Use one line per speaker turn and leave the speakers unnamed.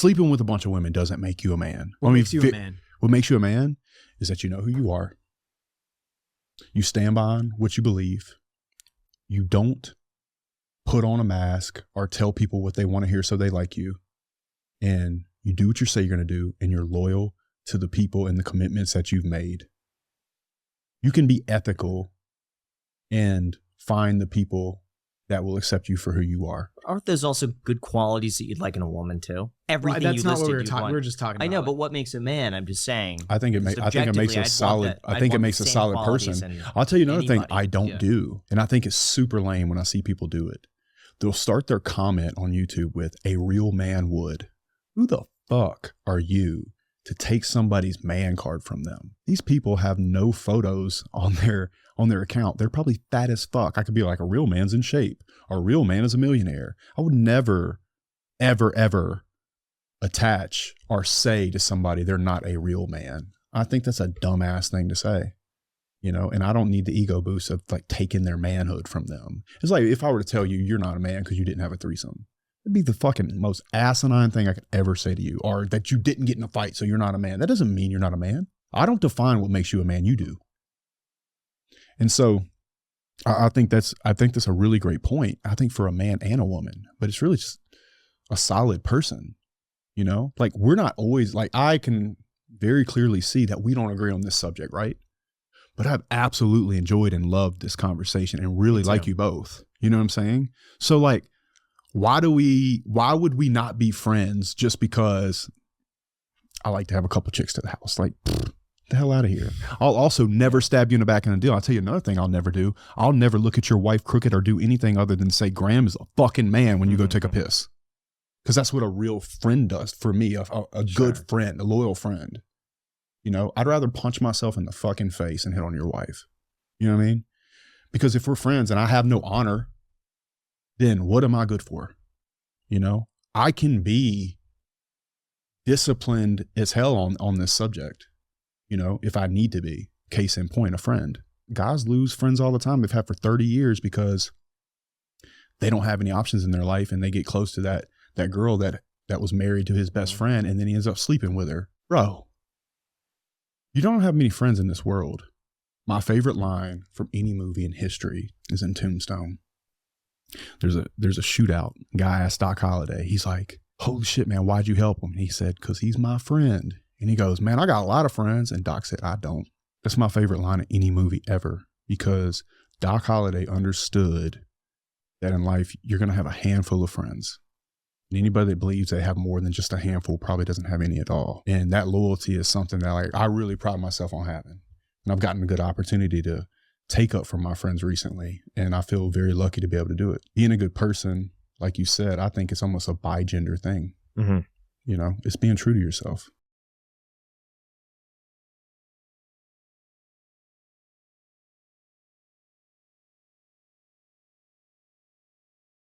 sleeping with a bunch of women doesn't make you a man.
What makes you a man?
What makes you a man is that you know who you are. You stand behind what you believe. You don't put on a mask or tell people what they want to hear so they like you. And you do what you say you're going to do, and you're loyal to the people and the commitments that you've made. You can be ethical and find the people that will accept you for who you are.
Aren't those also good qualities that you'd like in a woman too? Everything
That's
you
not
listed,
what we were
you'd
talking.
want.
We were just talking about.
I know, but what makes a man? I'm just saying.
I think it makes a solid. I think it makes a solid person. I'll tell you another thing I don't do, and I think it's super lame when I see people do it. They'll start their comment on YouTube with "a real man would." Who the fuck are you to take somebody's man card from them? These people have no photos on their account. They're probably fat as fuck. I could be like, a real man's in shape, or a real man is a millionaire. I would never, ever, ever attach or say to somebody they're not a real man. I think that's a dumbass thing to say, you know, and I don't need the ego boost of like taking their manhood from them. It's like if I were to tell you you're not a man because you didn't have a threesome. It'd be the fucking most asinine thing I could ever say to you, or that you didn't get in a fight, so you're not a man. That doesn't mean you're not a man. I don't define what makes you a man. You do. And so I think that's a really great point. I think for a man and a woman, but it's really just a solid person, you know, like we're not always like, I can very clearly see that we don't agree on this subject. Right. But I've absolutely enjoyed and loved this conversation and really like you both. You know what I'm saying? So like, why would we not be friends just because I like to have a couple chicks to the house? Like, the hell out of here. I'll also never stab you in the back in a deal. I'll tell you another thing I'll never do. I'll never look at your wife crooked or do anything other than say Graham is a fucking man when you go take a piss. Because that's what a real friend does for me, a good friend, a loyal friend. You know, I'd rather punch myself in the fucking face and hit on your wife. You know what I mean? Because if we're friends and I have no honor, then what am I good for? You know, I can be disciplined as hell on this subject. You know, if I need to be. Case in point, a friend. Guys lose friends all the time. They've had for 30 years because they don't have any options in their life, and they get close to that girl that was married to his best friend, and then he ends up sleeping with her. Bro, you don't have many friends in this world. My favorite line from any movie in history is in Tombstone. There's a shootout. Guy asked Doc Holliday. He's like, "Holy shit, man, why'd you help him?" And he said, "'Cause he's my friend." And he goes, "Man, I got a lot of friends." And Doc said, "I don't." That's my favorite line in any movie ever, because Doc Holliday understood that in life, you're going to have a handful of friends. And anybody that believes they have more than just a handful probably doesn't have any at all. And that loyalty is something that like I really pride myself on having. And I've gotten a good opportunity to take up from my friends recently. And I feel very lucky to be able to do it. Being a good person, like you said, I think it's almost a bi-gender thing. Mm-hmm. You know, it's being true to yourself.